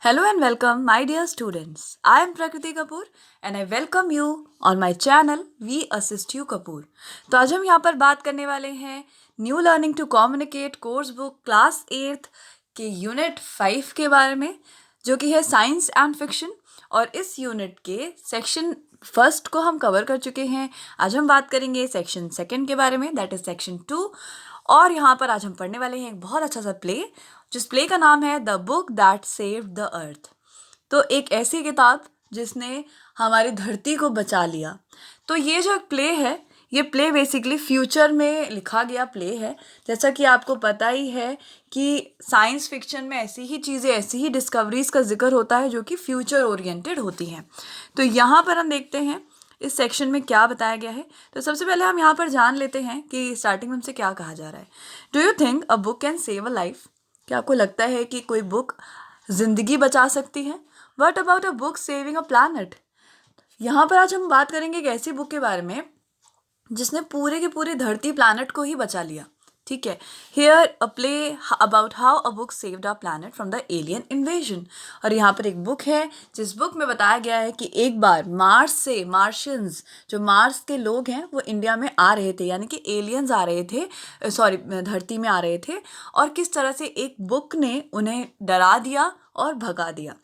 Hello and welcome, my dear students. I am Prakriti Kapoor and I welcome you on my channel We Assist You Kapoor. तो आज हम यहाँ पर बात करने वाले हैं new learning to communicate course book class 8th के यूनिट 5 के बारे में, जो कि है साइंस एंड फिक्शन। और इस यूनिट के सेक्शन फर्स्ट को हम कवर कर चुके हैं। आज हम बात करेंगे सेक्शन सेकंड के बारे में, दैट इज सेक्शन 2। और यहाँ पर आज हम पढ़ने वाले हैं एक बहुत अच्छा सा प्ले, जिस प्ले का नाम है the book that saved the earth. तो एक ऐसी किताब जिसने हमारी धरती को बचा लिया। तो ये जो प्ले है, ये प्ले बेसिकली फ्यूचर में लिखा गया प्ले है। जैसा कि आपको पता ही है कि साइंस फिक्शन में ऐसी ही चीज़ें, ऐसी ही डिस्कवरीज का जिक्र होता है जो कि फ्यूचर ओरिएंटेड होती हैं। तो यहाँ पर हम देखते हैं इस सेक्शन में क्या बताया गया है। तो सबसे पहले हम यहाँ पर जान लेते हैं कि स्टार्टिंग में हमसे क्या कहा जा रहा है। Do you think a book can save a life? क्या आपको लगता है कि कोई बुक जिंदगी बचा सकती है? What about a book saving a planet? यहाँ पर आज हम बात करेंगे एक ऐसी बुक के बारे में जिसने पूरे की पूरी धरती प्लैनेट को ही बचा लिया। ठीक है, here a play about how a book saved our planet from the alien invasion. और यहाँ पर एक बुक है जिस बुक में बताया गया है कि एक बार मार्स से मार्शियंस, जो मार्स के लोग हैं, वो इंडिया में आ रहे थे, यानी कि एलियंस आ रहे थे, सॉरी धरती में आ रहे थे, और किस तरह से एक बुक ने उन्हें डरा दिया और भगा दिया।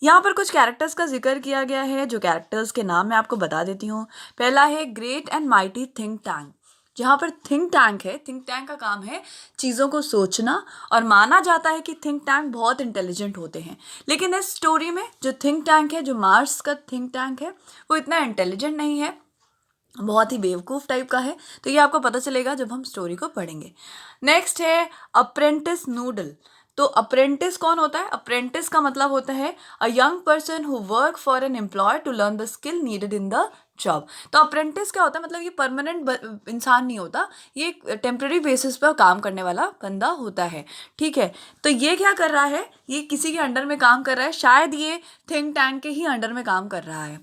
यहाँ पर कुछ कैरेक्टर्स का जिक्र किया गया है, जो कैरेक्टर्स के नाम मैं आपको बता देती हूँ। पहला है great and mighty think tank. जहाँ पर थिंक टैंक है, थिंक टैंक का काम है चीज़ों को सोचना, और माना जाता है कि थिंक टैंक बहुत इंटेलिजेंट होते हैं। लेकिन इस स्टोरी में जो थिंक टैंक है, जो मार्स का थिंक टैंक है, वो इतना इंटेलिजेंट नहीं है, बहुत ही बेवकूफ़ टाइप का है। तो ये आपको पता चलेगा जब हम स्टोरी को पढ़ेंगे। नेक्स्ट है अप्रेंटिस नूडल। तो अप्रेंटिस कौन होता है? अप्रेंटिस का मतलब होता है a young person who work for an employer to learn the skill needed in the job. तो अप्रेंटिस क्या होता है? मतलब ये परमानेंट इंसान नहीं होता, ये एक टेम्प्रेरी बेसिस पर काम करने वाला बंदा होता है। ठीक है, तो ये क्या कर रहा है? ये किसी के अंडर में काम कर रहा है, शायद ये थिंक टैंक के ही अंडर में काम कर रहा है।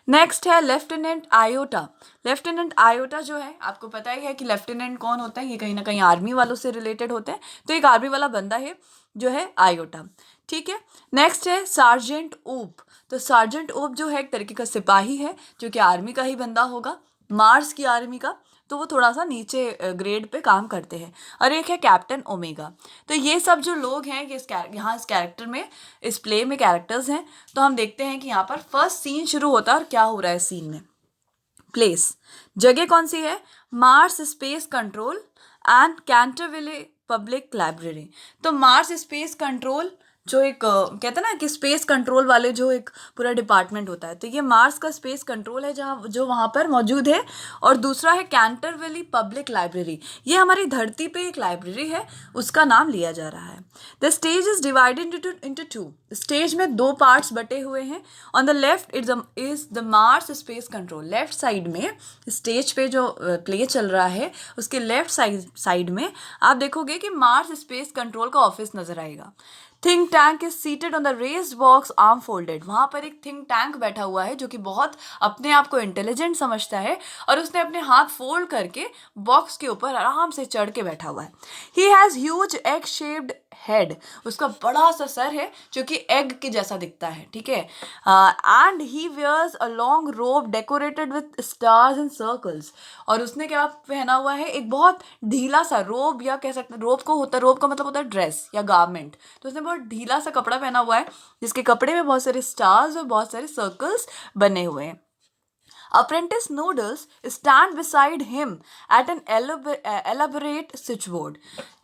नेक्स्ट है लेफ्टिनेंट आयोटा। लेफ्टिनेंट आयोटा जो है, आपको पता ही है कि लेफ्टिनेंट कौन होता है, ये कहीं ना कहीं आर्मी वालों से रिलेटेड होते हैं। तो एक आर्मी वाला बंदा है जो है आयोटा। ठीक है, नेक्स्ट है सार्जेंट ऊप। तो सार्जेंट ऊप जो है एक तरीके का सिपाही है, जो कि आर्मी का ही बंदा होगा, मार्स की आर्मी का। तो वो थोड़ा सा नीचे ग्रेड पे काम करते हैं। और एक है कैप्टन ओमेगा। तो ये सब जो लोग हैं, ये यहाँ इस कैरेक्टर में, इस प्ले में कैरेक्टर्स हैं। तो हम देखते हैं कि यहाँ पर फर्स्ट सीन शुरू होता है और क्या हो रहा है सीन में। प्लेस, जगह कौन सी है? Mars space control and Canterville public library. तो मार्स स्पेस कंट्रोल जो एक कहते हैं ना कि स्पेस कंट्रोल वाले जो एक पूरा डिपार्टमेंट होता है, तो ये मार्स का स्पेस कंट्रोल है जहाँ जो वहाँ पर मौजूद है। और दूसरा है कैंटरविले पब्लिक लाइब्रेरी, ये हमारी धरती पे एक लाइब्रेरी है, उसका नाम लिया जा रहा है। The stage is divided into two. Stage में दो पार्ट्स बटे हुए हैं। On the left is the Mars space control. Left side में स्टेज पे जो प्ले चल रहा है, उसके लेफ्ट साइड में आप देखोगे कि मार्स स्पेस कंट्रोल का ऑफिस नजर आएगा। Think tank is seated on the raised box arm folded. वहां पर एक थिंक टैंक बैठा हुआ है जो कि बहुत अपने आप को इंटेलिजेंट समझता है, और उसने अपने हाथ फोल्ड करके बॉक्स के ऊपर आराम से चढ़ के बैठा हुआ है। He has huge egg shaped head. उसका बड़ा सा सर है जो कि एग के जैसा दिखता है। ठीक है, and he wears a long robe decorated with stars and circles. और उसने क्या पहना हुआ है? एक बहुत ढीला सा रोब, या कह सकते हैं रोब को होता है, रोब का मतलब होता है ड्रेस या गारमेंट। तो उसने बहुत ढीला सा कपड़ा पहना हुआ है, जिसके कपड़े में बहुत सारे स्टार्स और बहुत सारे सर्कल्स बने हुए हैं। Apprentice Noodles stand beside him at an elaborate switchboard।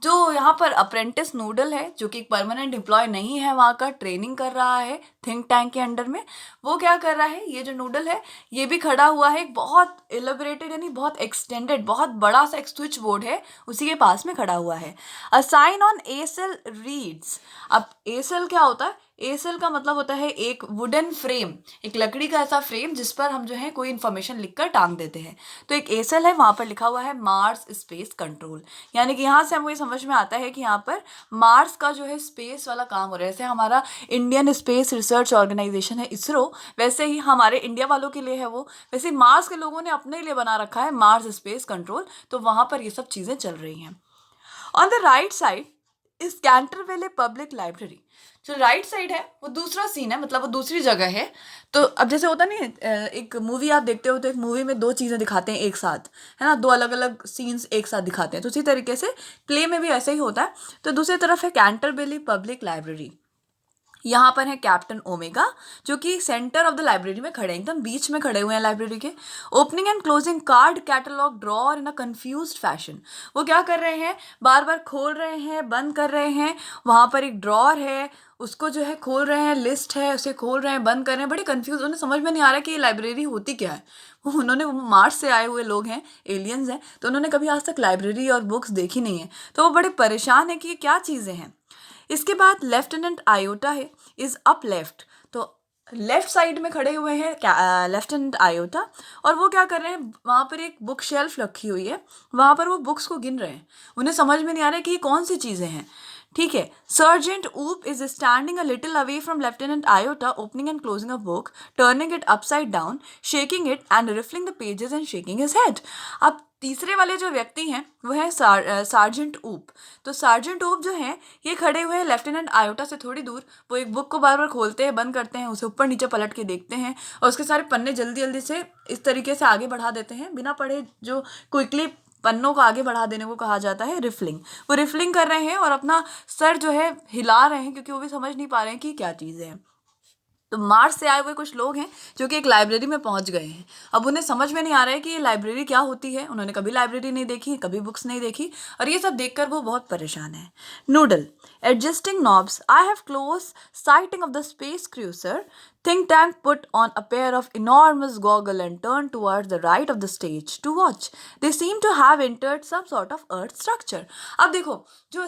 जो यहाँ पर अप्रेंटिस नूडल है, जो कि एक परमानेंट एम्प्लॉय नहीं है, वहाँ का ट्रेनिंग कर रहा है थिंक टैंक के अंडर में, वो क्या कर रहा है? ये जो नूडल है, ये भी खड़ा हुआ है, एक बहुत एलेबोरेटेड यानी बहुत एक्सटेंडेड, बहुत बड़ा सा एक स्विच बोर्ड है, उसी के पास में खड़ा हुआ है। A sign on easel reads. अब एसेल क्या होता है? एसेल का मतलब होता है एक वुडन फ्रेम, एक लकड़ी का ऐसा फ्रेम जिस पर हम जो है कोई इन्फॉर्मेशन लिखकर टांग देते हैं। तो एक एसेल है, वहां पर लिखा हुआ है मार्स स्पेस कंट्रोल। यानी कि यहाँ से हमको ये समझ में आता है कि यहाँ पर मार्स का जो है स्पेस वाला काम हो रहा है। जैसे हमारा इंडियन स्पेस रिसर्च ऑर्गेनाइजेशन है इसरो, वैसे ही हमारे इंडिया वालों के लिए है वो, वैसे मार्स के लोगों ने अपने लिए बना रखा है मार्स स्पेस कंट्रोल। तो वहां पर ये सब चीजें चल रही हैं। ऑन द राइट साइड इस कैंटरविले पब्लिक लाइब्रेरी। जो राइट साइड है वो दूसरा सीन है, मतलब वो दूसरी जगह है। तो अब जैसे होता नहीं है, एक मूवी आप देखते हो तो एक मूवी में दो चीज़ें दिखाते हैं एक साथ, है ना, दो अलग अलग सीन्स एक साथ दिखाते हैं, तो उसी तरीके से प्ले में भी ऐसा ही होता है। तो दूसरी तरफ है कैंटरविले पब्लिक लाइब्रेरी। यहाँ पर है कैप्टन ओमेगा, जो कि सेंटर ऑफ द लाइब्रेरी में खड़े हैं, एकदम बीच में खड़े हुए हैं लाइब्रेरी के। Opening and closing card catalogue drawer in a confused fashion. वो क्या कर रहे हैं, बार बार खोल रहे हैं, बंद कर रहे हैं। वहाँ पर एक ड्रॉर है, उसको जो है खोल रहे हैं, लिस्ट है उसे खोल रहे हैं, बंद कर रहे हैं, बड़े कंफ्यूज, उन्हें समझ में नहीं आ रहा है कि ये लाइब्रेरी होती क्या है। वो मार्स से आए हुए लोग हैं, एलियंस हैं, तो उन्होंने कभी आज तक लाइब्रेरी और बुक्स देखी नहीं है, तो वो बड़े परेशान है कि ये क्या चीज़ें हैं। इसके बाद लेफ्टिनेंट आयोटा है, इज अप लेफ्ट। तो लेफ्ट साइड में खड़े हुए हैं लेफ्टिनेंट आयोटा, और वो क्या कर रहे हैं, वहाँ पर एक बुक शेल्फ रखी हुई है, वहाँ पर वो बुक्स को गिन रहे हैं। उन्हें समझ में नहीं आ रहा है कि ये कौन सी चीज़ें हैं। ठीक है, सर्जेंट ऊप is standing a little away from lieutenant iota, opening and closing a book, turning it upside down, shaking it and रिफलिंग the pages and shaking his head. अब तीसरे वाले जो व्यक्ति हैं वो है सार्जेंट ऊप। तो सार्जेंट ऊप जो हैं ये खड़े हुए हैं लेफ्टिनेंट आयोटा से थोड़ी दूर। वो एक बुक को बार बार खोलते हैं, बंद करते हैं, उसे ऊपर नीचे पलट के देखते हैं, और उसके सारे पन्ने जल्दी जल्दी से इस तरीके से आगे बढ़ा देते हैं बिना पढ़े। जो क्विकली पन्नों को आगे बढ़ा देने को कहा जाता है रिफलिंग। वो रिफलिंग कर रहे हैं और अपना सर जो है हिला रहे हैं, क्योंकि वो भी समझ नहीं पा रहे हैं कि क्या चीज़ें हैं। तो मार्स से आए हुए कुछ लोग हैं जो कि एक लाइब्रेरी में पहुंच गए हैं। अब उन्हें समझ में नहीं आ रहा है कि ये लाइब्रेरी क्या होती है, उन्होंने कभी लाइब्रेरी नहीं देखी, कभी बुक्स नहीं देखी, और ये सब देखकर वो बहुत परेशान है। Noodle adjusting knobs, I have close sighting of the space cruiser. Think Tank put on a pair of enormous goggles and turned towards the right of the stage to watch. They seem to have entered some sort of earth structure. अब देखो, जो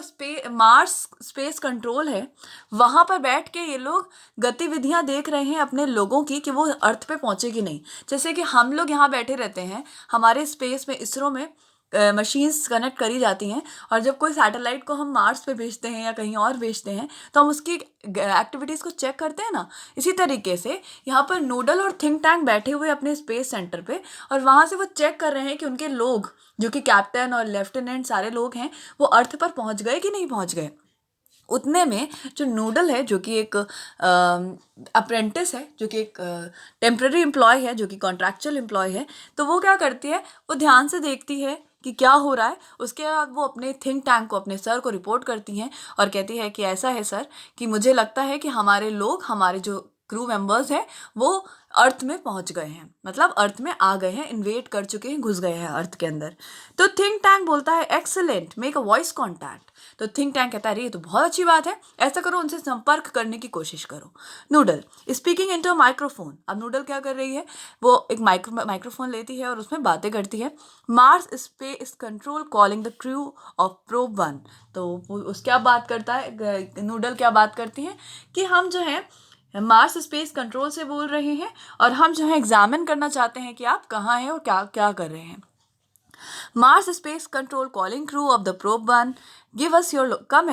Mars space control है, वहाँ पर बैठ के ये लोग गतिविधियाँ देख रहे हैं अपने लोगों की, कि वो अर्थ पे पहुँचे कि नहीं। जैसे कि हम लोग यहाँ बैठे रहते हैं, हमारे स्पेस में, इसरो में मशीन्स कनेक्ट करी जाती हैं, और जब कोई सैटेलाइट को हम मार्स पे भेजते हैं या कहीं और भेजते हैं तो हम उसकी एक्टिविटीज़ को चेक करते हैं ना। इसी तरीके से यहाँ पर नूडल और थिंक टैंक बैठे हुए अपने स्पेस सेंटर पे, और वहाँ से वो चेक कर रहे हैं कि उनके लोग, जो कि कैप्टन और लेफ्टिनेंट सारे लोग हैं, वो अर्थ पर पहुँच गए कि नहीं पहुँच गए। उतने में जो नूडल है, जो कि एक अप्रेंटिस है, जो कि एक टेम्प्रेरी एम्प्लॉय है, जो कि कॉन्ट्रैक्चुअल एम्प्लॉय है, तो वो क्या करती है, वो ध्यान से देखती है कि क्या हो रहा है। उसके बाद वो अपने थिंक टैंक को, अपने सर को रिपोर्ट करती हैं और कहती है कि ऐसा है सर, कि मुझे लगता है कि हमारे लोग, हमारे जो क्रू मेंबर्स हैं, वो अर्थ में पहुंच गए हैं, मतलब अर्थ में आ गए हैं, इन्वेट कर चुके हैं, घुस गए हैं अर्थ के अंदर। तो थिंक टैंक बोलता है excellent, make a voice contact. तो थिंक टैंक कहता है अरे ये तो बहुत अच्छी बात है, ऐसा करो, उनसे संपर्क करने की कोशिश करो। Noodle speaking into a microphone. अब नूडल क्या कर रही है, वो एक माइक्रोफोन लेती है और उसमें बातें करती है। Mars space control calling the crew of probe 1। तो उस क्या बात करता है, नूडल क्या बात करती है कि हम जो है मार्स स्पेस कंट्रोल से बोल रहे हैं, और हम जो है एग्जामिन करना चाहते हैं कि आप कहाँ हैं और क्या क्या कर रहे हैं। Mars Space Control calling crew of the probe 1, give us your come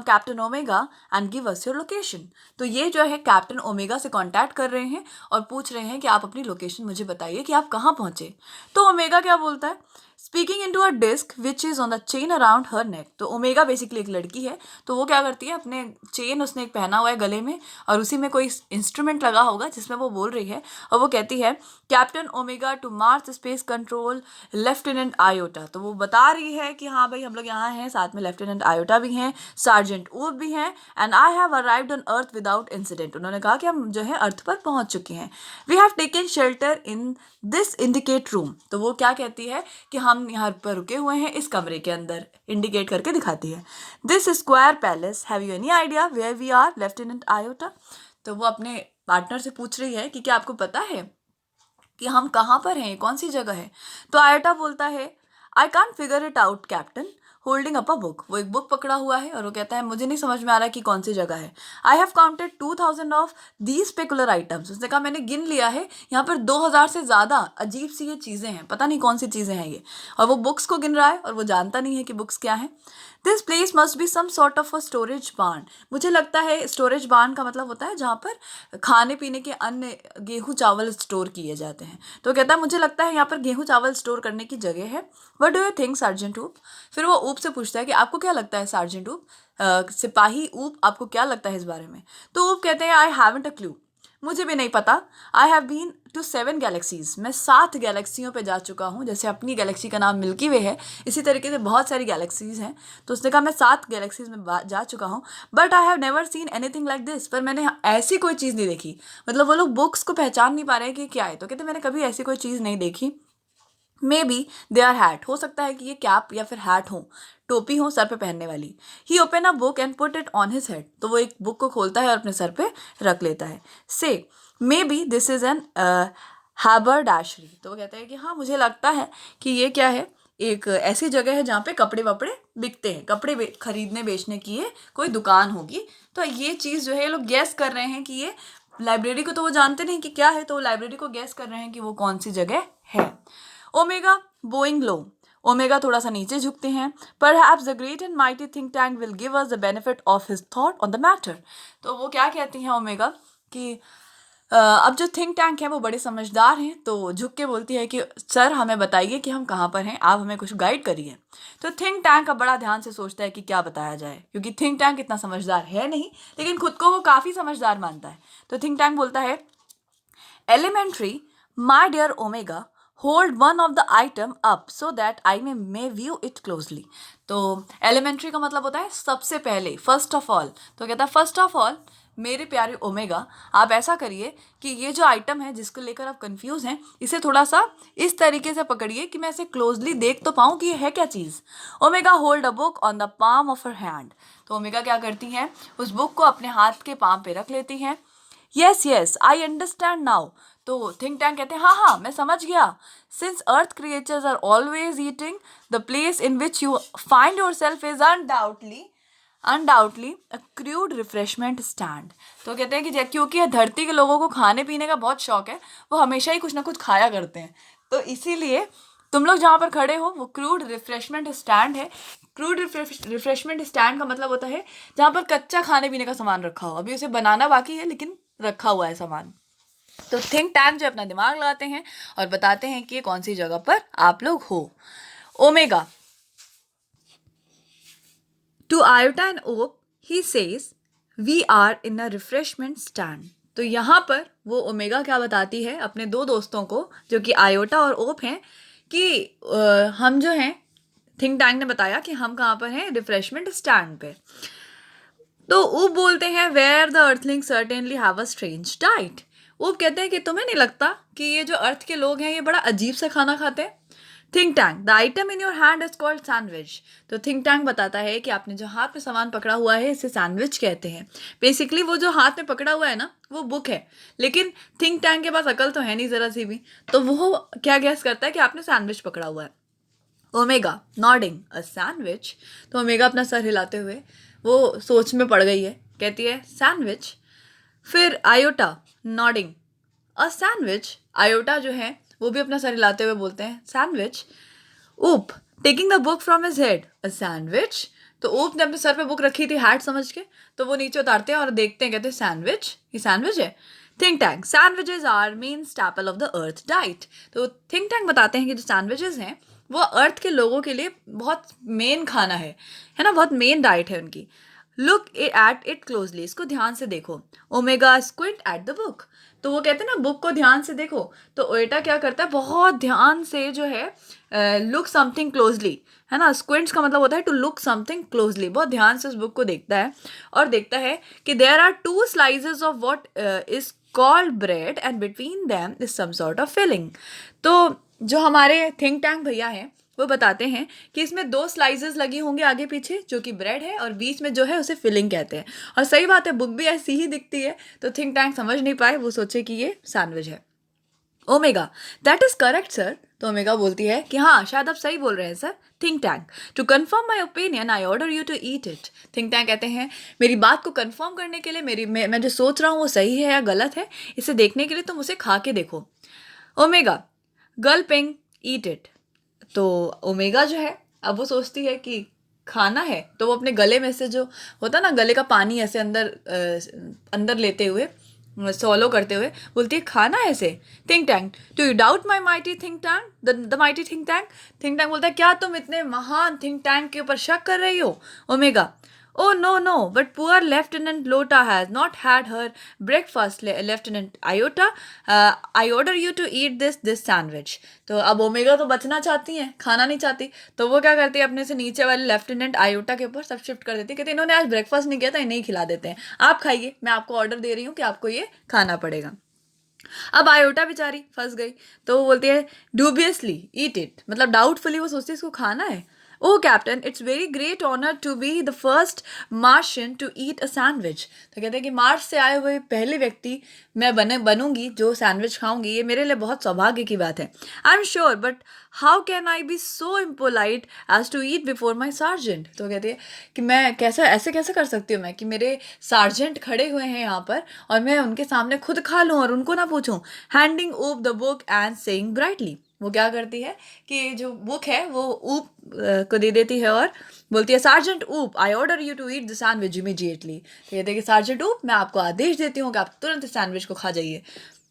Captain Omega and give us your location। तो ये जो है कैप्टन ओमेगा से कांटेक्ट कर रहे हैं और पूछ रहे हैं कि आप अपनी लोकेशन मुझे बताइए कि आप कहाँ पहुँचे। तो ओमेगा क्या बोलता है, speaking into a disc which is on the chain around her neck. तो ओमेगा बेसिकली एक लड़की है, तो वो क्या करती है, अपने चेन उसने एक पहना हुआ है गले में, और उसी में कोई इंस्ट्रूमेंट लगा होगा जिसमें वो बोल रही है, और वो कहती है captain Omega to Mars space control lieutenant Iota. तो वो बता रही है कि हाँ भाई हम लोग यहाँ हैं, साथ में लेफ्टिनेंट आयोटा भी हैं, सार्जेंट ऊप भी हैं, and I have arrived on earth without incident. उन्होंने कहा कि हम जो है अर्थ पर पहुँच चुके हैं। We have taken shelter in this indicate room. तो वो क्या कहती है कि हम यहाँ पर रुके हुए हैं इस कमरे के अंदर, इंडिकेट करके दिखाती है। This square palace, have you any idea where we are lieutenant Iota. तो वो अपने पार्टनर से पूछ रही है कि क्या आपको पता है कि हम कहाँ पर हैं, कौन सी जगह है। तो आयोटा बोलता है I can't figure it out captain, holding up a book. वो एक बुक पकड़ा हुआ है और वो कहता है मुझे नहीं समझ में आ रहा है कि कौन सी जगह है। I have counted 2000 of these specular items. उसने कहा मैंने गिन लिया है, यहाँ पर 2000 से ज़्यादा अजीब सी ये चीज़ें हैं, पता नहीं कौन सी चीज़ें हैं ये। और वो बुक्स को गिन रहा है और वो जानता नहीं है कि बुक्स क्या हैं। This place must be some sort of a storage barn. मुझे लगता है स्टोरेज बार्न का मतलब होता है जहाँ पर खाने पीने के अन्य गेहूँ चावल स्टोर किए जाते हैं। तो कहता है मुझे लगता है यहाँ पर गेहूँ चावल स्टोर करने की जगह है। What do you think sergeant ऊप? फिर वो ऊप से पूछता है कि आपको क्या लगता है सार्जेंट ऊप, सिपाही ऊप, आपको क्या लगता है इस बारे में? तो ऊप कहते हैं आई हैवंट अ क्लू, मुझे भी नहीं पता। I have been to 7 galaxies, मैं 7 गैलेक्सियों पे जा चुका हूँ। जैसे अपनी गैलेक्सी का नाम मिल्की वे है, इसी तरीके से बहुत सारी गैलेक्सीज हैं। तो उसने कहा मैं 7 गैलेक्सीज में जा चुका हूँ। But I have never seen anything like this, पर मैंने ऐसी कोई चीज़ नहीं देखी। मतलब वो लोग बुक्स को पहचान नहीं पा रहे हैं कि क्या है। तो कहते मैंने कभी ऐसी कोई चीज़ नहीं देखी। May be they are hat, हो सकता है कि ये कैप या फिर हैट हो, टोपी हो सर पे पहनने वाली। He open a book and put it on his head, तो वो एक बुक को खोलता है और अपने सर पे रख लेता है। Say may be this is an haberdashery, तो वो कहते हैं कि हाँ मुझे लगता है कि ये क्या है, एक ऐसी जगह है जहाँ पे कपड़े वपड़े बिकते हैं, कपड़े खरीदने बेचने की ये कोई दुकान होगी। तो ये चीज़ जो है ये लोग गैस कर रहे हैं कि ये लाइब्रेरी को, तो वो जानते नहीं कि क्या है, तो लाइब्रेरी को गैस कर रहे हैं कि वो कौन सी जगह है। ओमेगा बोइंग लो, ओमेगा थोड़ा सा नीचे झुकते हैं। Perhaps the great and mighty think tank will give us the benefit of his thought on the matter। तो वो क्या कहती हैं ओमेगा कि अब जो थिंक टैंक है वो बड़े समझदार हैं, तो झुक के बोलती है कि सर हमें बताइए कि हम कहाँ पर हैं, आप हमें कुछ गाइड करिए। तो थिंक टैंक अब बड़ा ध्यान से सोचता है कि क्या बताया जाए, क्योंकि थिंक टैंक इतना समझदार है नहीं, लेकिन खुद को वो काफ़ी समझदार मानता है। तो थिंक टैंक बोलता है elementary, my dear Omega, hold one of the item up so that I may view it closely. तो एलिमेंट्री का मतलब होता है सबसे पहले, फर्स्ट ऑफ ऑल। तो कहता है फर्स्ट ऑफ ऑल मेरे प्यारे ओमेगा, आप ऐसा करिए कि ये जो आइटम है जिसको लेकर आप कंफ्यूज हैं, इसे थोड़ा सा इस तरीके से पकड़िए कि मैं इसे क्लोजली देख तो पाऊँ कि ये है क्या चीज़। Omega hold a book on the palm of her hand. तो ओमेगा क्या करती हैं, उस बुक को अपने हाथ के पाम पे रख लेती हैं। Yes yes I understand now. तो थिंक टैंक कहते हैं हाँ हाँ मैं समझ गया। Since earth creatures are always eating, the place in which you find yourself is undoubtedly a crude refreshment stand. तो कहते हैं कि क्योंकि धरती के लोगों को खाने पीने का बहुत शौक है, वो हमेशा ही कुछ ना कुछ खाया करते हैं, तो इसीलिए तुम लोग जहाँ पर खड़े हो वो क्रूड रिफ्रेशमेंट स्टैंड है। क्रूड रिफ्रेशमेंट स्टैंड का मतलब होता है जहाँ पर कच्चा खाने पीने का सामान रखा हो, अभी उसे बनाना बाकी है लेकिन रखा हुआ है सामान। तो थिंक टैंक जो अपना दिमाग लगाते हैं और बताते हैं कि ये कौन सी जगह पर आप लोग हो। Omega to Iota and Oop he says we are in a refreshment stand. तो यहाँ पर वो ओमेगा क्या बताती है अपने दो दोस्तों को जो कि आयोटा और ओप हैं कि हम जो हैं, थिंक टैंक ने बताया कि हम कहाँ पर हैं, रिफ्रेशमेंट स्टैंड पे। तो ऊप बोलते हैं where the earthling certainly have a strange diet. Oop कहते हैं कि तुम्हें नहीं लगता कि ये जो अर्थ के लोग हैं ये बड़ा अजीब सा खाना खाते हैं। Think tank the item in your hand is called sandwich. तो थिंक टैंक बताता है कि आपने जो हाथ में सामान पकड़ा हुआ है इसे सैंडविच कहते हैं। बेसिकली वो जो हाथ में पकड़ा हुआ है ना वो बुक है, लेकिन थिंक टैंक के पास अकल तो है नहीं ज़रा सी भी, तो वो क्या गैस करता है कि आपने सैंडविच पकड़ा हुआ है। ओमेगा नॉडिंग अ सैंडविच। तो ओमेगा अपना सर हिलाते हुए वो सोच में पड़ गई है, कहती है सैंडविच। फिर iota nodding a sandwich. Iota जो है वो भी अपना सर हिलाते हुए बोलते हैं सैंडविच। ऊप taking the book from his head a sandwich. तो ऊप ने अपने सर पे बुक रखी थी हैट समझ के, तो वो नीचे उतारते हैं और देखते हैं, कहते हैं सैंडविच, ये सैंडविच है। Think tank sandwiches are main staple of the earth diet. तो थिंक टैंक बताते हैं कि जो सैंडविचेज हैं वो अर्थ के लोगों के लिए बहुत मेन खाना है ना, बहुत मेन डाइट है उनकी। लुक एट इट क्लोजली, इसको ध्यान से देखो। Omega squint at the book. तो वो कहते हैं ना बुक को ध्यान से देखो, तो ओएटा क्या करता है बहुत ध्यान से जो है लुक समथिंग क्लोजली, है ना। स्क्विंट्स का मतलब होता है टू लुक समथिंग क्लोजली, बहुत ध्यान से उस बुक को देखता है और देखता है कि there are 2 slices of what is called bread and between them is some sort of filling. तो जो हमारे थिंक टैंक भैया हैं वो बताते हैं कि इसमें 2 स्लाइसेस लगी होंगी आगे पीछे जो कि ब्रेड है, और बीच में जो है उसे फिलिंग कहते हैं। और सही बात है, बुक भी ऐसी ही दिखती है, तो थिंक टैंक समझ नहीं पाए, वो सोचे कि ये सैंडविच है। Omega that is correct sir. तो ओमेगा बोलती है कि हाँ शायद आप सही बोल रहे हैं sir. Think tank to confirm my opinion I order you to eat it. Think tank कहते हैं मेरी बात को कन्फर्म करने के लिए, मैं जो सोच रहा हूँ वो सही है या गलत है, इसे देखने के लिए तुम उसे खा के देखो। Omega गल्पिंग eat it. तो ओमेगा जो है अब वो सोचती है कि खाना है, तो वो अपने गले में से जो होता ना गले का पानी ऐसे अंदर लेते हुए, सॉलो करते हुए बोलती है खाना ऐसे। Think tank, do you doubt my mighty think tank, the mighty think tank. Think tank बोलता है क्या तुम इतने महान थिंक टैंक के ऊपर शक कर रही हो omega? Oh no no, but poor Lieutenant Lota has not had her breakfast, Lieutenant Iota. I order you to eat this sandwich. तो अब ओमेगा तो बचना चाहती हैं, खाना नहीं चाहती, तो वो क्या करती है अपने से नीचे वाले लेफ्टिनेंट आयोटा के ऊपर सब शिफ्ट कर देती है, कहती है इन्होंने आज ब्रेकफास्ट नहीं किया था, इन्हें ही खिला देते हैं, आप खाइए, मैं आपको ऑर्डर दे रही हूँ कि आपको ये खाना पड़ेगा। अब आयोटा बेचारी फंस गई, तो वो बोलती है डूबियसली ईट इट, मतलब डाउटफुली वो सोचती है इसको खाना है। O captain, it's very great honour to be the first Martian to eat a sandwich. तो कहते हैं कि मार्स से आए हुए पहले व्यक्ति मैं बनूंगी जो सैंडविच खाऊंगी, ये मेरे लिए बहुत सौभाग्य की बात है। I am sure, but how can I be so impolite as to eat before my sergeant. तो कहती है कि मैं कैसे कर सकती हूँ मैं कि मेरे सार्जेंट खड़े हुए हैं यहाँ पर और मैं उनके सामने खुद खा लूँ और उनको ना पूछूं। हैंडिंग ऊप the book and saying brightly, वो क्या करती है कि जो बुक है वो ऊप को दे देती है और बोलती है sergeant Oop, I order you to eat the sandwich immediately. तो कहते हैं कि सार्जेंट ऊप, मैं आपको आदेश देती हूँ कि आप तुरंत इस सैंडविच को खा जाइए।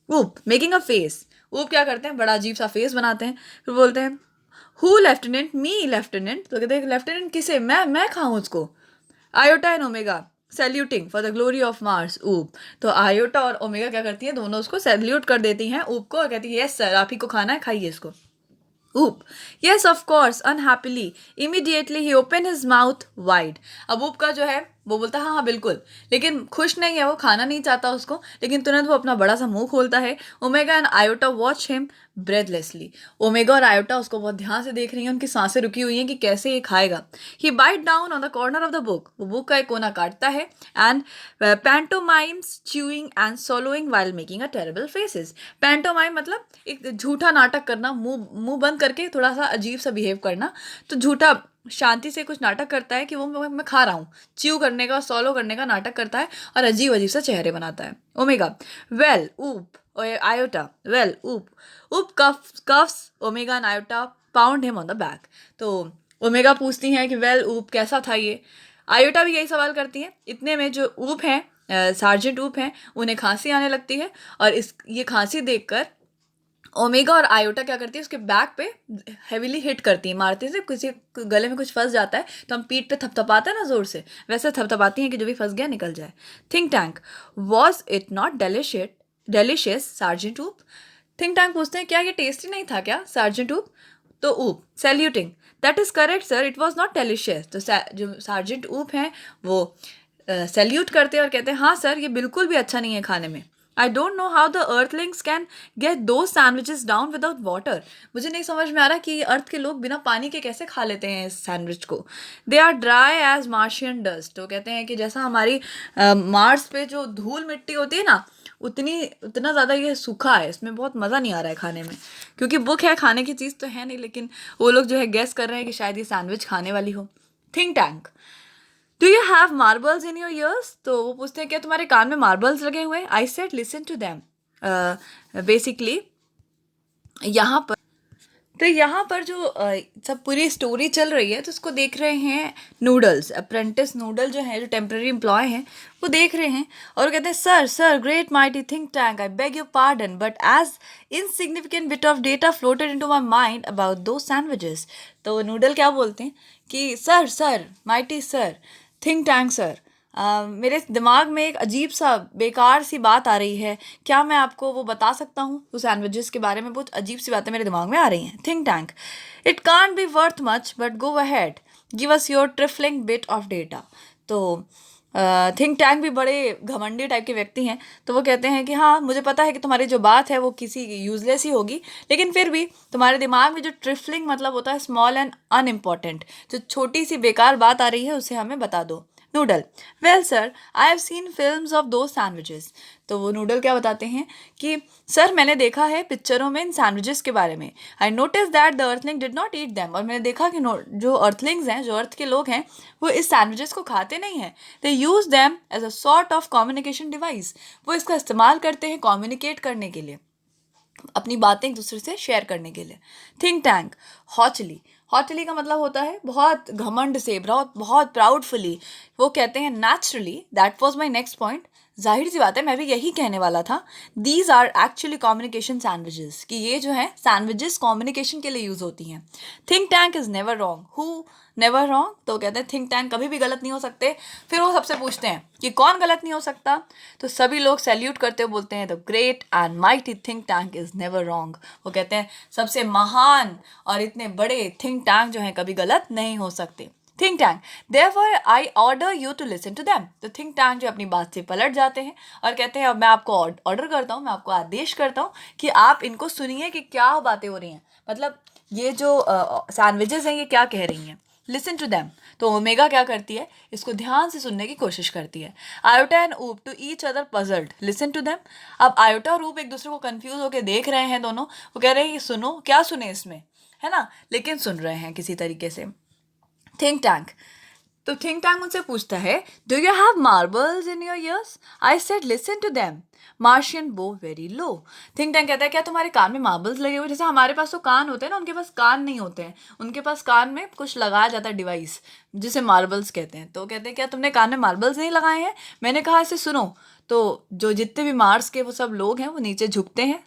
ऊप मेकिंग अ फेस, ऊप क्या करते हैं बड़ा अजीब सा फेस बनाते हैं, फिर बोलते हैं हु लेफ्टिनेंट, मी लेफ्टिनेंट। तो कहते हैं लेफ्टिनेंट किसे, मैं खाऊं उसको। Iota and omega saluting for the glory of Mars ऊप। तो आयोटा और ओमेगा क्या करती हैं, दोनों उसको सैल्यूट कर देती हैं ऊप को और कहती है यस सर, आप ही को खाना है, खाइए इसको। Oop. Yes, of course, unhappily. Immediately he opened his mouth wide. अब ऊप का जो है वो बोलता है हाँ हाँ बिल्कुल, लेकिन खुश नहीं है, वो खाना नहीं चाहता उसको, लेकिन तुरंत वो अपना बड़ा सा मुंह खोलता है। Omega and Iota watch him breathlessly. Omega और आयोटा उसको बहुत ध्यान से देख रही हैं, उनकी सांसें रुकी हुई हैं कि कैसे ये खाएगा। He bite down on the corner of the book, वो बुक का एक कोना काटता है। And pantomimes chewing and swallowing while making a terrible faces. Pantomime मतलब एक झूठा नाटक करना, मुंह बंद करके थोड़ा सा अजीब सा बिहेव करना। तो झूठा शांति से कुछ नाटक करता है कि वो मैं खा रहा हूँ, च्यू करने का, सॉलो करने का नाटक करता है और अजीब अजीब सा चेहरे बनाता है। ओमेगा वेल ऊप आयोटा, वेल ऊप coughs omega and iota pound him on the back. तो ओमेगा पूछती हैं कि वेल ऊप कैसा था ये। आयोटा भी यही सवाल करती है। इतने में जो ऊप है, सार्जेंट ऊप हैं, उन्हें खांसी आने लगती है और ये खांसी देखकर ओमेगा और आयोटा क्या करती है, उसके बैक पे हेवीली हिट करती है, मारती है। किसी गले में कुछ फंस जाता है तो हम पीठ पे थपथपाते हैं ना जोर से, वैसे थपथपाती हैं कि जो भी फंस गया निकल जाए। Think tank, was it not delicious sergeant ऊप। थिंक टैंक पूछते हैं क्या ये टेस्टी नहीं था क्या सार्जेंट ऊप। तो ऊप saluting, that is correct sir, it was not delicious. तो जो सार्जेंट ऊप हैं वो सैल्यूट करते हैं और कहते हैं हाँ सर, ये बिल्कुल भी अच्छा नहीं है खाने में। I don't know how the Earthlings can get दो सैंडविचेस डाउन विदाउट वाटर। मुझे नहीं समझ में आ रहा कि ये अर्थ के लोग बिना पानी के कैसे खा लेते हैं इस सैंडविच को। They are dry as Martian dust. तो कहते हैं कि जैसा हमारी मार्स पे जो धूल मिट्टी होती है ना, उतना ज़्यादा ये सूखा है, इसमें बहुत मज़ा नहीं आ रहा है खाने में। क्योंकि बुक है, खाने की चीज़ तो है नहीं, लेकिन वो लोग जो है गेस कर रहे हैं कि शायद ये सैंडविच खाने वाली हो। Think tank, do you have marbles in your years. तो वो पूछते हैं क्या तुम्हारे कान में मार्बल्स लगे हुए हैं। I said listen to them. Basically यहाँ पर जो सब पूरी स्टोरी चल रही है तो उसको देख रहे हैं नूडल्स, अप्रेंटिस नूडल जो है, जो टेम्प्रेरी एम्प्लॉय हैं, वो देख रहे हैं और कहते हैं sir great mighty think tank, I beg your pardon but as insignificant bit of data floated into my mind about those sandwiches. तो नूडल क्या बोलते हैं कि sir mighty sir, think tank sir, मेरे दिमाग में एक अजीब सा बेकार सी बात आ रही है, क्या मैं आपको वो बता सकता हूँ उस सैंडविचेस के बारे में, बहुत अजीब सी बातें मेरे दिमाग में आ रही हैं। Think tank, it can't be worth much but go ahead, give us your trifling bit of data. तो थिंक टैंक भी बड़े घमंडी टाइप के व्यक्ति हैं, तो वो कहते हैं कि हाँ मुझे पता है कि तुम्हारी जो बात है वो किसी यूजलेस ही होगी, लेकिन फिर भी तुम्हारे दिमाग में जो ट्रिफलिंग मतलब होता है स्मॉल एंड अनइम्पॉर्टेंट, जो छोटी सी बेकार बात आ रही है उसे हमें बता दो। Noodle, well sir I have seen films of दो सैंडविचेस। तो वो नूडल क्या बताते हैं कि सर मैंने देखा है पिक्चरों में इन सैंडविचेस के बारे में। I notice that the earthling did not eat them. और मैंने देखा कि जो अर्थलिंग्स हैं, जो अर्थ के लोग हैं, वो इस सैंडविचेस को खाते नहीं हैं। They use them as a sort of communication device. वो इसका इस्तेमाल करते हैं कम्युनिकेट करने के लिए, अपनी बातें एक दूसरे से शेयर करने के लिए। थिंक टैंक, हॉचली, हॉटली का मतलब होता है बहुत घमंड से, बहुत बहुत प्राउडफुली। वो कहते हैं naturally, that was my next point. जाहिर सी बात है, मैं भी यही कहने वाला था। These are actually communication sandwiches, कि ये जो है सैंडविचेस कम्युनिकेशन के लिए यूज़ होती हैं। Think tank is never wrong, who never wrong, तो कहते हैं थिंक टैंक कभी भी गलत नहीं हो सकते। फिर वो सबसे पूछते हैं कि कौन गलत नहीं हो सकता, तो सभी लोग सैल्यूट करते हुए बोलते हैं the great and mighty think tank is never wrong. वो कहते हैं सबसे महान और इतने बड़े थिंक टैंक जो हैं कभी गलत नहीं हो सकते। Think tank, therefore I order you to listen to them. तो थिंक टैंक जो अपनी बात से पलट जाते हैं और कहते हैं अब मैं आपको ऑर्डर करता हूँ, मैं आपको आदेश करता हूँ कि आप इनको सुनिए कि क्या बातें हो रही हैं। मतलब ये जो सैंडविचेस हैं ये क्या कह रही हैं, लिसन टू देम। तो ओमेगा क्या करती है, इसको ध्यान से सुनने की कोशिश करती है। Iota and Oop to each other puzzled listen to them. अब आयोटा और ऊप एक दूसरे को कंफ्यूज होकर देख रहे हैं दोनों। वो कह रहे हैं ये सुनो, क्या सुने इसमें, है ना, लेकिन सुन रहे हैं किसी तरीके से। थिंक टैंक, तो थिंक टैंक मुझसे पूछता है do you have marbles in your ears. I said listen to them. Martian bow very low. Think tank कहता है क्या तुम्हारे कान में मार्बल्स लगे हुए, जैसे हमारे पास तो कान होते हैं ना, उनके पास कान नहीं होते हैं, उनके पास कान में कुछ लगाया जाता है डिवाइस जिसे मार्बल्स कहते हैं। तो कहते हैं क्या तुमने कान में मार्बल्स नहीं लगाए हैं। मैंने कहा इसे सुनो। तो जो जितने भी मार्स के वो सब लोग हैं वो नीचे झुकते हैं,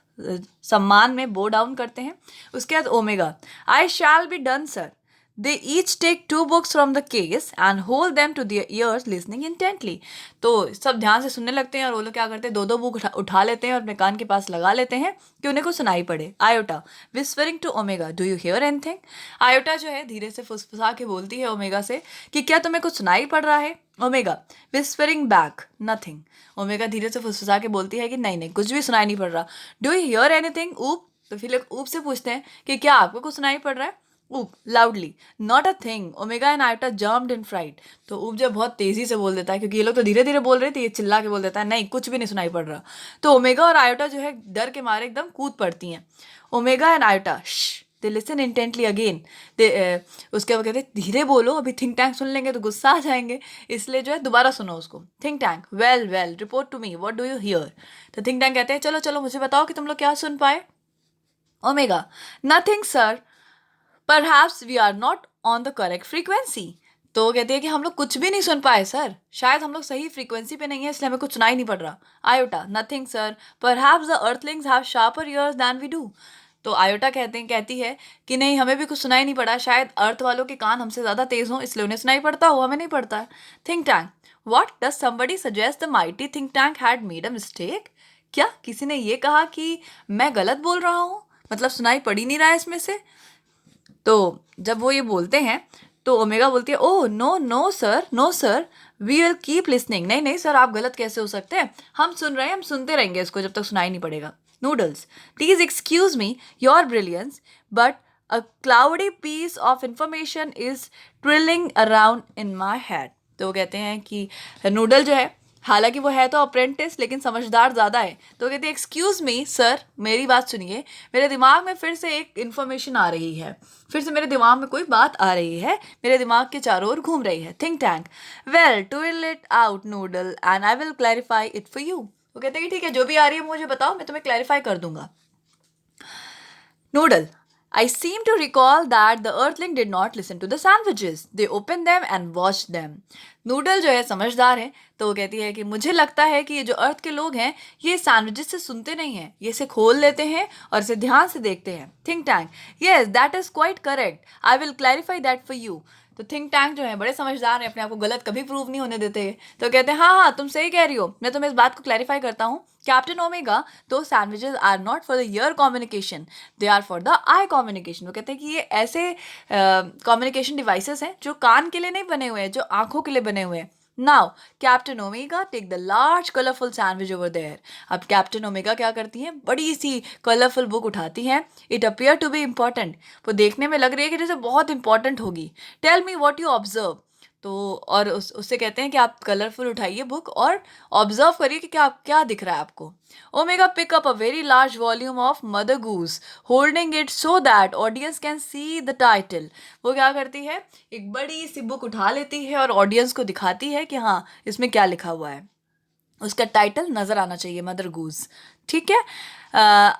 सम्मान में बो डाउन करते हैं। उसके बाद omega, I shall be done sir. They each take two books from the case and hold them to their ears listening intently. तो सब ध्यान से सुनने लगते हैं और वो लोग क्या करते हैं, दो दो बुक उठा लेते हैं और अपने कान के पास लगा लेते हैं कि उन्हें कुछ सुनाई पड़े। Iota whispering to Omega, do you hear anything. Iota जो है धीरे से फुसफुसा के बोलती है ओमेगा से कि क्या तुम्हें कुछ सुनाई पड़ रहा है। Omega whispering back nothing. Omega धीरे से फुसफुसा के बोलती है कि नहीं नहीं कुछ भी सुनाई नहीं पड़ रहा। डू यू हियर एनीथिंग ऊप। तो फिर लोग ऊप से पूछते हैं कि क्या आपको कुछ सुनाई पड़ रहा है। Oop loudly, not a thing. Omega and Iota jumped in fright. तो ऊप जब बहुत तेजी से बोल देता है, क्योंकि ये लोग तो धीरे धीरे बोल रहे थे, ये चिल्ला के बोल देता है नहीं कुछ भी नहीं सुनाई पड़ रहा। तो ओमेगा और आयोटा जो है डर के मारे एकदम कूद पड़ती हैं। Omega and Iota they listen intently again. दे उसके बाद कहते धीरे बोलो, अभी थिंक टैंक सुन लेंगे तो गुस्सा आ जाएंगे, इसलिए जो है दोबारा सुनो उसको। Think tank, well well report to me what do you hear. तो थिंक टैंक कहते हैं चलो चलो मुझे बताओ कि तुम लोग क्या सुन पाए। Omega, nothing sir, perhaps we are not on the correct frequency. तो कहती है कि हम लोग कुछ भी नहीं सुन पाए सर, शायद हम लोग सही फ्रीक्वेंसी पे नहीं है इसलिए हमें कुछ सुनाई नहीं पड़ रहा। Iota, nothing sir, perhaps the earthlings have sharper ears than we do. तो आयोटा कहती है कि नहीं हमें भी कुछ सुनाई नहीं पड़ा, शायद अर्थ वालों के कान हमसे ज़्यादा तेज़ हों इसलिए उन्हें सुनाई पड़ता हो, हमें नहीं पड़ता है। Think tank, what does somebody suggest the mighty think tank had made a mistake. क्या किसी ने ये कहा कि मैं गलत बोल रहा हूँ, मतलब सुनाई पड़ ही नहीं रहा है इसमें से। तो जब वो ये बोलते हैं तो ओमेगा बोलती है oh no no sir, no sir, we will keep listening. नहीं नहीं सर आप गलत कैसे हो सकते हैं, हम सुन रहे हैं, हम सुनते रहेंगे इसको जब तक सुनाई नहीं पड़ेगा। Noodles, please excuse me your brilliance but a cloudy piece of information is trilling around in my head. तो वो कहते हैं कि नूडल जो है, हालांकि वो है तो अप्रेंटिस लेकिन समझदार ज़्यादा है, तो कहते हैं एक्सक्यूज़ मी सर, मेरी बात सुनिए, मेरे दिमाग में फिर से एक इन्फॉर्मेशन आ रही है, फिर से मेरे दिमाग में कोई बात आ रही है, मेरे दिमाग के चारों ओर घूम रही है। Think tank, well twill it out noodle and I will clarify it for you. वो कहते हैं कि ठीक है जो भी आ रही है मुझे बताओ, मैं तुम्हें क्लैरिफाई कर दूंगा। Noodle, I seem to recall that the earthling did not listen to the sandwiches. They opened them and watched them. Noodle जो है समझदार है, तो वो कहती है कि मुझे लगता है कि ये जो अर्थ के लोग हैं ये सैंडविचेस से सुनते नहीं हैं, ये इसे खोल लेते हैं और इसे ध्यान से देखते हैं। Think tank, yes that is quite correct, I will clarify that for you. तो थिंक टैंक जो है बड़े समझदार हैं, अपने आप को गलत कभी प्रूव नहीं होने देते। तो कहते हैं हाँ हाँ तुम सही कह रही हो, मैं तुम्हें इस बात को क्लैरिफाई करता हूँ। Captain Omega, those sandwiches are not for the ear communication, they are for the eye communication. वो कहते हैं कि ये ऐसे कम्युनिकेशन डिवाइसेस हैं जो कान के लिए नहीं बने हुए हैं, जो आंखों के लिए बने हुए हैं। Now Captain Omega take the large colourful sandwich over there. अब कैप्टन ओमेगा क्या करती हैं, बड़ी सी कलरफुल बुक उठाती हैं। It appear to be important, वो देखने में लग रही है कि जैसे बहुत इंपॉर्टेंट होगी। Tell me what you observe. तो और उससे कहते हैं कि आप कलरफुल उठाइए बुक और ऑब्जर्व करिए कि क्या दिख रहा है आपको। Omega pick up a very large volume of Mother Goose holding it so that audience can see the title. वो क्या करती है, एक बड़ी सी बुक उठा लेती है और ऑडियंस को दिखाती है कि हाँ इसमें क्या लिखा हुआ है, उसका टाइटल नजर आना चाहिए, मदर गूस। ठीक है।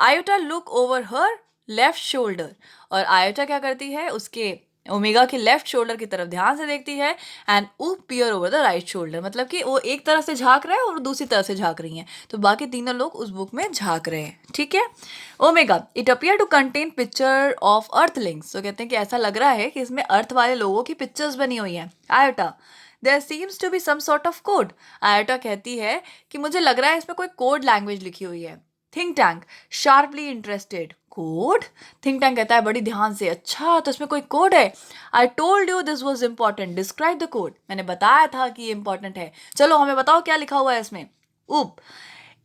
Iota look over her left shoulder, और आयोटा क्या करती है, उसके ओमेगा के लेफ्ट शोल्डर की तरफ ध्यान से देखती है एंड ऊप पियर ओवर द राइट शोल्डर, मतलब कि वो एक तरफ से झांक रहा है और दूसरी तरफ से झांक रही हैं, तो बाकी तीनों लोग उस बुक में झांक रहे हैं, ठीक है। Omega, it appear to contain picture of earthlings, तो कहते हैं कि ऐसा लग रहा है कि इसमें अर्थ वाले लोगों की पिक्चर्स बनी हुई हैं। Iota, there seems to be some sort of code, Iota कहती है कि मुझे लग रहा है इसमें कोई कोड लैंग्वेज लिखी हुई है। Think tank, sharply interested, code? Think tank कहता है बड़ी ध्यान से, अच्छा तो इसमें कोई कोड है। I told you this was important, describe the code, मैंने बताया था कि ये इंपॉर्टेंट है, चलो हमें बताओ क्या लिखा हुआ है इसमें। Oop,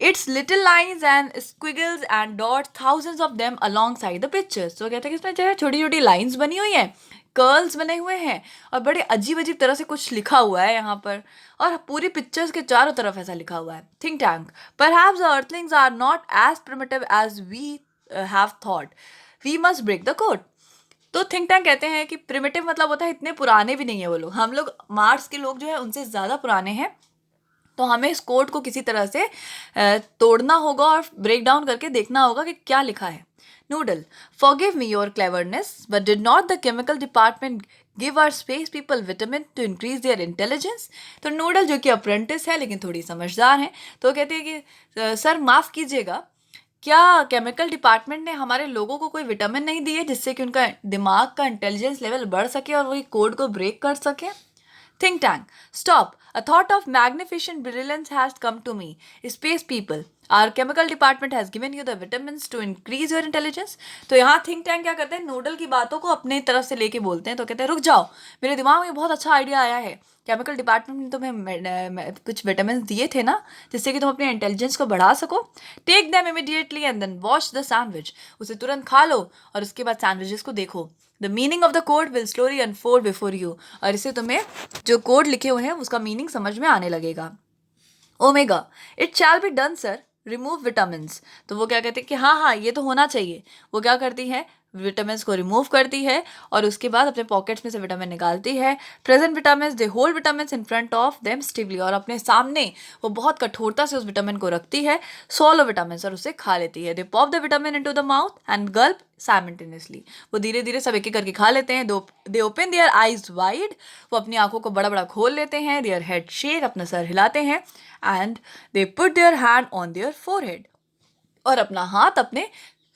it's little lines and squiggles and dot thousands of them alongside the pictures, तो कहते हैं कि इसमें जो है छोटी छोटी लाइन्स बनी हुई हैं, कर्ल्स बने हुए हैं और बड़े अजीब अजीब तरह से कुछ लिखा हुआ है यहाँ पर, और पूरी पिक्चर्स के चारों तरफ ऐसा लिखा हुआ है। Think tank, perhaps the earthlings are not as primitive as we have thought, we must break the code. तो थिंक टैंक कहते हैं कि प्रिमिटिव मतलब होता है इतने पुराने भी नहीं है वो लोग, हम लोग मार्स के लोग जो है उनसे ज़्यादा पुराने हैं, तो हमें इस कोड को किसी तरह से तोड़ना होगा और ब्रेक डाउन करके देखना होगा कि क्या लिखा है। Noodle, forgive me your cleverness but did not the chemical department give our space people vitamin to increase their intelligence. तो नूडल जो कि अप्रेंटिस है लेकिन थोड़ी समझदार है, तो कहते हैं कि सर माफ़ कीजिएगा, क्या केमिकल डिपार्टमेंट ने हमारे लोगों को कोई विटामिन नहीं दिए जिससे कि उनका दिमाग का इंटेलिजेंस लेवल बढ़ सके और वही कोड को ब्रेक कर सके। Think tank, stop. A thought of magnificent brilliance has come to me. Space people, our chemical department has given you the vitamins to increase your intelligence. तो यहाँ think tank क्या करते हैं, नोडल की बातों को अपने तरफ से लेके बोलते हैं, तो कहते हैं रुक जाओ, मेरे दिमाग में बहुत अच्छा आइडिया आया है, केमिकल डिपार्टमेंट ने तुम्हें कुछ विटामिन दिए थे ना जिससे कि तुम अपने इंटेलिजेंस को बढ़ा सको। Take them immediately and then wash the sandwich, उसे तुरंत खा लो और उसके बाद सैंडविचेस को देखो। The meaning of the code will slowly unfold before you, और इससे तुम्हें जो कोड लिखे हुए हैं उसका मीनिंग समझ में आने लगेगा। Omega, it shall be done sir, remove vitamin, तो वो क्या कहते हैं कि हाँ हाँ ये तो होना चाहिए। वो क्या करती है, विटामिन को रिमूव करती है और उसके बाद अपने पॉकेट्स में से विटामिन निकालती है। Present vitamin, they hold vitamin in front of them stiffly, और अपने सामने वो बहुत कठोरता से उस विटामिन को रखती है। सोलो विटामिन, और उसे खा लेती है। They pop the vitamin into the mouth and gulp simultaneously, वो धीरे धीरे सब एक एक करके खा लेते हैं। दे ओपन देयर आईज वाइड, वो अपनी आंखों को बड़ा बड़ा खोल लेते हैं। देयर हेड शेक, अपना सर हिलाते हैं। And they put their hand on their forehead, और अपना हाथ अपने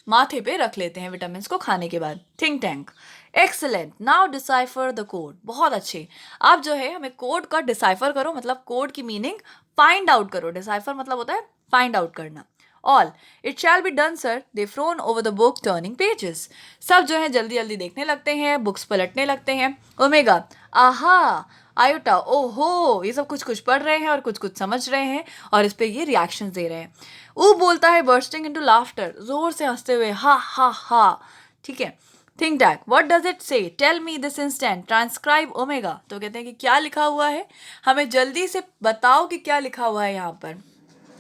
माथे पे रख लेते हैं विटामिन को खाने के बाद। Think tank, excellent, now decipher the code, बहुत अच्छे, अब जो है हमें कोड का डिसाइफर करो, मतलब कोड की मीनिंग फाइंड आउट करो। डिसाइफर मतलब होता है फाइंड आउट करना। All, it shall be done sir, they prone over the book turning pages, सब जो है जल्दी जल्दी देखने लगते हैं, बुक्स पलटने लगते हैं। ओमेगा, आहा, आयोटा, ओहो, ये सब कुछ कुछ पढ़ रहे हैं और कुछ कुछ समझ रहे हैं और इस पे ये रिएक्शन दे रहे हैं। वो बोलता है बर्स्टिंग इनटू लाफ्टर, जोर से हंसते हुए, हा हा हा, ठीक है। Think tank, what does it say, tell me this instant, transcribe Omega, तो कहते हैं कि क्या लिखा हुआ है, हमें जल्दी से बताओ कि क्या लिखा हुआ है यहाँ पर।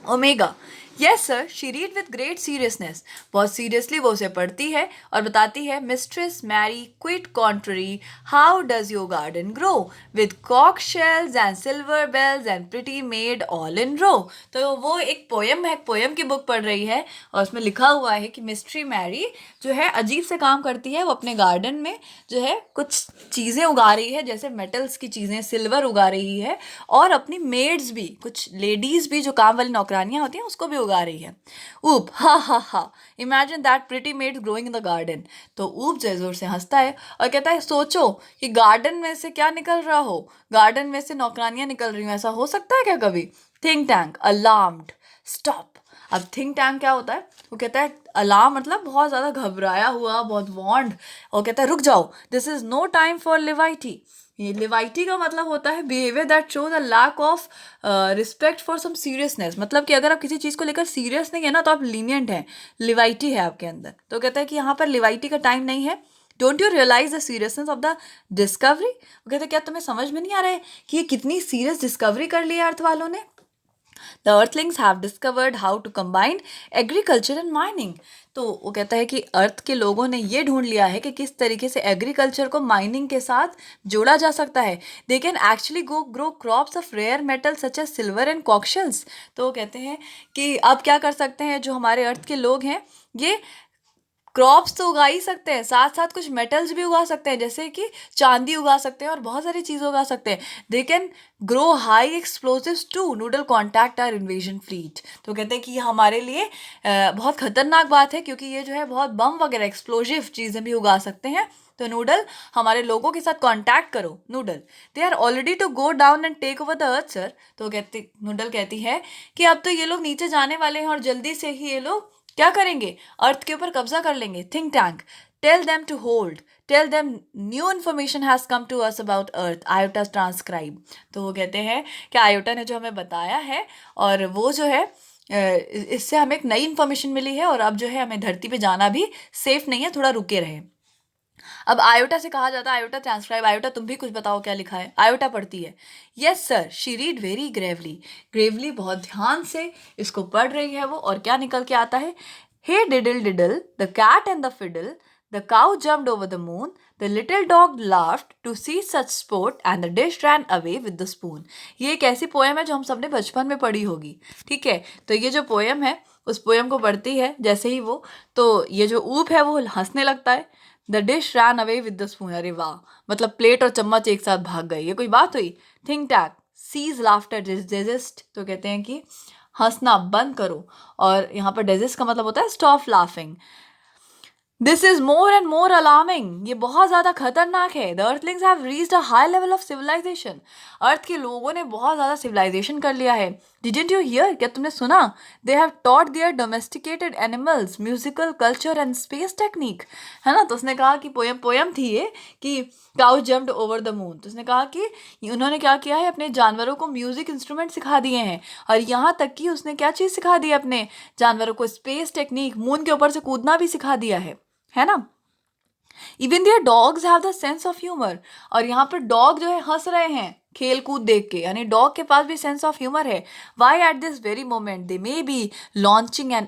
Omega, yes sir, she read with great seriousness, बहुत सीरियसली वो उसे पढ़ती है और बताती है, mistress Mary quite contrary, how does your garden grow with cock shells and silver bells and pretty maid all in row. तो वो एक पोयम है, पोयम की बुक पढ़ रही है और उसमें लिखा हुआ है कि मिस्ट्री मैरी जो है अजीब से काम करती है, वो अपने गार्डन में जो है कुछ चीज़ें उगा रही है, जैसे मेटल्स की चीज़ें, सिल्वर उगा रही है, और अपनी मेड्स भी, कुछ लेडीज़ भी जो काम वाली नौकरानियाँ होती हैं उसको भी उगा रही है। ऊप, ha ha ha, imagine that pretty maids growing in the garden, तो ऊप जय जोर से हंसता है और कहता है, सोचो कि गार्डन में से क्या निकल रहा हो, गार्डन में से नौकरानियाँ निकल रही हो, ऐसा हो सकता है क्या कभी। Think tank, alarmed, stop. अब थिंक टैंक क्या होता है, वो कहता है अलार्म मतलब बहुत ज़्यादा घबराया हुआ, बहुत वॉन्ड, और कहता है रुक जाओ, this is no time for levity. ये लिवाइटी का मतलब होता है behaviour that show the lack of respect for some seriousness, मतलब कि अगर आप किसी चीज़ को लेकर सीरियस नहीं है ना तो आप लीनियंट हैं, लिवाइटी है आपके अंदर। तो कहता है कि यहाँ पर लिवाइटी का टाइम नहीं है। Don't you realise the seriousness of the discovery, वो कहते हैं क्या तुम्हें समझ में नहीं आ रहा है कि ये कितनी सीरियस डिस्कवरी कर ली है अर्थ वालों ने। The earthlings have discovered how to combine agriculture and mining, तो वो कहता है कि अर्थ के लोगों ने ये ढूंढ लिया है कि किस तरीके से एग्रीकल्चर को माइनिंग के साथ जोड़ा जा सकता है। They can actually grow crops of rare metal such as silver and cockleshells, तो वो कहते हैं कि अब क्या कर सकते हैं जो हमारे अर्थ के लोग हैं, ये क्रॉप्स तो उगा ही सकते हैं, साथ साथ कुछ मेटल्स भी उगा सकते हैं, जैसे कि चांदी उगा सकते हैं और बहुत सारी चीज़ उगा सकते हैं. They can grow high explosives too. Noodle contact our invasion fleet. तो कहते हैं कि ये हमारे लिए बहुत खतरनाक बात है, क्योंकि ये जो है बहुत बम वगैरह एक्सप्लोजिव चीज़ें भी उगा सकते हैं. तो नूडल, हमारे लोगों के साथ कांटेक्ट करो. Noodle, they are already to go down and take over the earth sir. तो नूडल कहती है कि अब तो ये लोग नीचे जाने वाले हैं और जल्दी से ही ये लोग क्या करेंगे, अर्थ के ऊपर कब्जा कर लेंगे. Think tank, tell them to hold, tell them new information has come to us about earth. Iota transcribe. तो वो कहते हैं कि आयोटा ने जो हमें बताया है, और वो जो है इससे हमें एक नई इन्फॉर्मेशन मिली है, और अब जो है हमें धरती पे जाना भी सेफ नहीं है, थोड़ा रुके रहे. अब आयोटा से कहा जाता है, आयोटा ट्रांसक्राइब. आयोटा तुम भी कुछ बताओ क्या लिखा है. आयोटा पढ़ती है. Yes sir, she read very Gravely. Gravely, बहुत ध्यान से इसको पढ़ रही है वो, और क्या निकल के आता है. Hey diddle diddle, the cat and the fiddle, the cow jumped over the moon, the little dog laughed to see such sport, and the dish ran away with the spoon. ये एक ऐसी पोएम है जो हम सबने बचपन में पढ़ी होगी. ठीक है, तो ये जो पोएम है, उस पोएम को पढ़ती है जैसे ही वो, तो ये जो ऊप है वो हंसने लगता है. The dish ran away with the spoon. अरे वाह, मतलब प्लेट और चम्मच एक साथ भाग गए, ये कोई बात हुई. थिंक टैक, सीज लाफ्टर डेजिस्ट. तो कहते हैं कि हंसना बंद करो, और यहाँ पर डेजिस्ट का मतलब होता है stop laughing. This is more and more alarming. ये बहुत ज्यादा खतरनाक है. The earthlings have reached a high level of civilisation. Earth के लोगों ने बहुत ज्यादा सिविलाइजेशन कर लिया है. डिडंट यू हियर, क्या तुमने सुना. They have taught their domesticated animals musical culture and space technique. है ना. तो उसने कहा कि पोयम थी ये, कि cow jumped over the moon. तो उसने कहा कि उन्होंने क्या किया है, अपने जानवरों को म्यूजिक इंस्ट्रूमेंट सिखा दिए हैं, और यहाँ तक कि उसने क्या चीज़ सिखा दी है अपने जानवरों को, स्पेस टेक्निक, मून के ऊपर से कूदना भी सिखा दिया है ना. Even their dogs have the sense of humour. और यहाँ पर डॉग जो है हंस रहे हैं खेल कूद देख के, यानी डॉग के पास भी सेंस ऑफ ह्यूमर है. Why at this very moment they may be launching an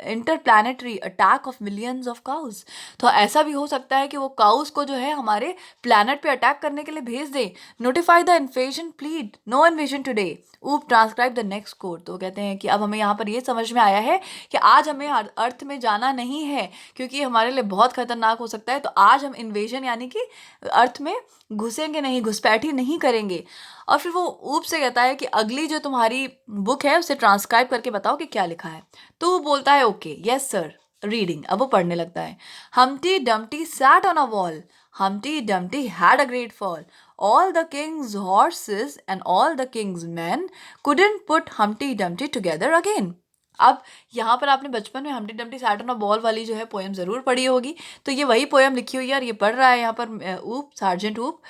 interplanetary attack of millions of cows. तो ऐसा भी हो सकता है कि वो काउस को जो है हमारे प्लानट पे अटैक करने के लिए भेज दे. Notify the invasion fleet, no invasion today. Oop transcribe the next code. तो कहते हैं कि अब हमें यहाँ पर ये समझ में आया है कि आज हमें अर्थ में जाना नहीं है, क्योंकि हमारे लिए बहुत खतरनाक हो सकता है. तो आज हम इन्वेजन यानी कि अर्थ में घुसेंगे नहीं, घुसपैठी नहीं करेंगे. और फिर वो ऊप से कहता है कि अगली जो तुम्हारी बुक है उसे ट्रांसक्राइब करके बताओ कि क्या लिखा है. तो वो बोलता है ओके, यस सर, रीडिंग. अब वो पढ़ने लगता है. Humpty Dumpty sat on a wall, Humpty Dumpty had a great fall, all the king's horses and all the king's men couldn't put Humpty Dumpty together again. अब यहाँ पर आपने बचपन में Humpty Dumpty sat on a ball वाली जो है poem ज़रूर पढ़ी होगी. तो ये वही पोएम लिखी हुई है, और ये पढ़ रहा है यहाँ पर ऊप, सार्जेंट ऊप.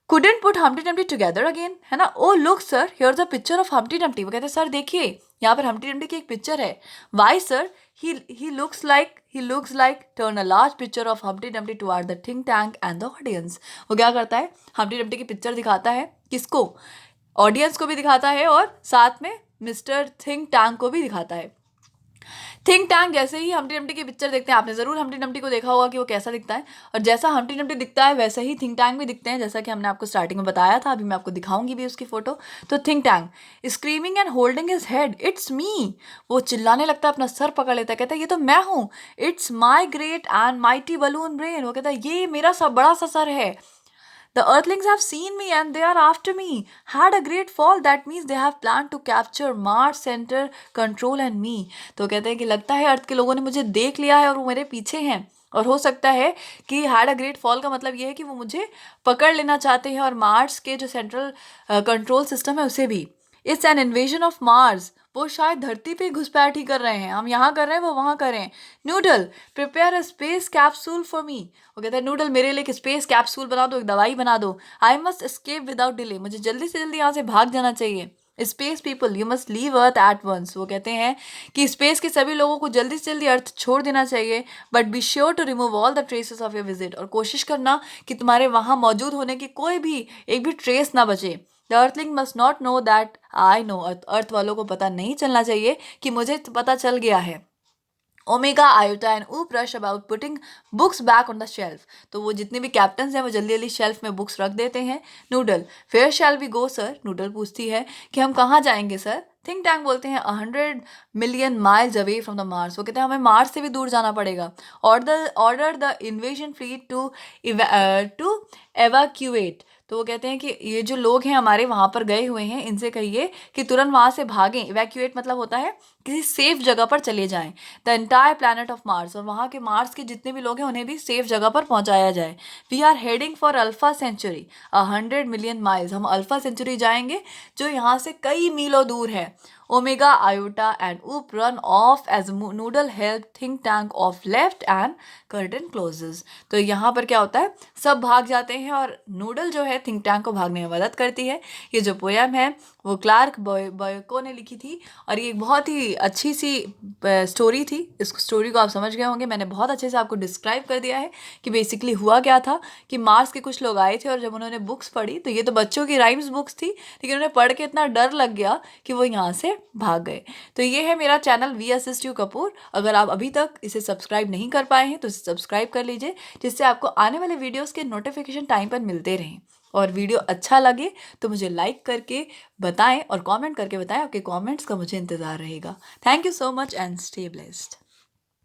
couldn't put Humpty Dumpty together again, है ना. oh look sir, here's a picture of Humpty Dumpty. वो कहते हैं सर देखिए, यहाँ पर हम्टी डम्टी की एक पिक्चर है. why sir, he looks like turn a large picture of Humpty Dumpty toward the think tank and the audience. वो क्या करता है, हम्टी डम्टी की पिक्चर दिखाता है किसको, ऑडियंस को भी दिखाता है, और साथ में मिस्टर थिंक टैंक को भी दिखाता है. थिंक टैंक जैसे ही हम्टी डम्टी की पिक्चर देखते हैं, आपने ज़रूर हम्टी डम्टी को देखा होगा कि वो कैसा दिखता है, और जैसा हम्टी डम्टी दिखता है वैसा ही थिंक टैंक भी दिखते हैं, जैसा कि हमने आपको स्टार्टिंग में बताया था. अभी मैं आपको दिखाऊंगी भी उसकी फ़ोटो. तो think tank screaming and holding his head, it's me. वो चिल्लाने लगता है, अपना सर पकड़ लेता है, कहता है ये तो मैं हूँ. It's my great and mighty balloon brain. वो कहता है ये मेरा सब बड़ा सा सर है. The earthlings have seen me and they are after me. Had a great fall. That means they have planned to capture Mars center control and me. तो कहते हैं कि लगता है अर्थ के लोगों ने मुझे देख लिया है और वो मेरे पीछे हैं. और हो सकता है कि हैड अ ग्रेट फॉल का मतलब ये है कि वो मुझे पकड़ लेना चाहते हैं, और मार्स के जो सेंट्रल कंट्रोल सिस्टम है उसे भी. It's an invasion of Mars. वो शायद धरती पे घुसपैठ ही कर रहे हैं. हम यहाँ कर रहे हैं, वो वहाँ कर रहे हैं. Noodle, prepare a space capsule for me. वो कहता है नूडल मेरे लिए एक स्पेस कैप्सूल बना दो, एक दवाई बना दो. I must escape without delay. मुझे जल्दी से जल्दी यहाँ से भाग जाना चाहिए. Space people you must leave earth at once. वो कहते हैं कि स्पेस के सभी लोगों को जल्दी से जल्दी अर्थ छोड़ देना चाहिए. But be sure to remove all the traces of your visit. और कोशिश करना कि तुम्हारे वहाँ मौजूद होने की कोई भी एक भी ट्रेस ना बचे. The earthling must not know that I know. Earth वालों को पता नहीं चलना चाहिए कि मुझे पता चल गया है. ओमेगा, आयोटा एंड ऊप rush about putting books back on the shelf. तो वो जितने भी कैप्टन्स हैं वो जल्दी जल्दी शेल्फ में बुक्स रख देते हैं। Noodle, where shall we go sir? Noodle पूछती है कि हम कहाँ जाएंगे सर? थिंक टैंक बोलते हैं 100 million miles away from the Mars. वो कहते हैं हमें मार्स से भी दूर जाना पड़ेगा। Order the invasion fleet to evacuate. तो वो कहते हैं कि ये जो लोग हैं हमारे वहाँ पर गए हुए हैं, इनसे कहिए कि तुरंत वहाँ से भागें। इवैक्यूएट मतलब होता है किसी सेफ जगह पर चले जाएं। The entire planet of Mars, और वहाँ के मार्स के जितने भी लोग हैं उन्हें भी सेफ जगह पर पहुँचाया जाए। We are heading for Alpha Centauri 100 million miles. हम अल्फा सेंचुरी जाएंगे जो यहाँ से कई मीलों दूर है। Omega, Iota and Oop run off as Noodle help think tank off left and curtain closes. तो यहाँ पर क्या होता है, सब भाग जाते हैं और नूडल जो है थिंक टैंक को भागने में मदद करती है। ये जो पोयम है वो क्लार्क बॉयको ने लिखी थी और ये एक बहुत ही अच्छी सी स्टोरी थी। इस स्टोरी को आप समझ गए होंगे, मैंने बहुत अच्छे से आपको डिस्क्राइब कर दिया है कि बेसिकली हुआ क्या था। कि मार्स के कुछ लोग आए थे और जब उन्होंने बुक्स पढ़ी, तो ये तो बच्चों की राइम्स बुक्स थी, लेकिन उन्हें पढ़ के इतना डर लग गया कि वो यहाँ से भाग गए। तो ये है मेरा channel we assist you Kapoor. अगर आप अभी तक इसे सब्सक्राइब नहीं कर पाए हैं तो इसे सब्सक्राइब कर लीजिए, जिससे आपको आने वाले वीडियोस के नोटिफिकेशन टाइम पर मिलते रहें। और वीडियो अच्छा लगे तो मुझे लाइक करके बताएं और कमेंट करके बताएं। आपके कमेंट्स का मुझे इंतज़ार रहेगा। Thank you so much and stay blessed.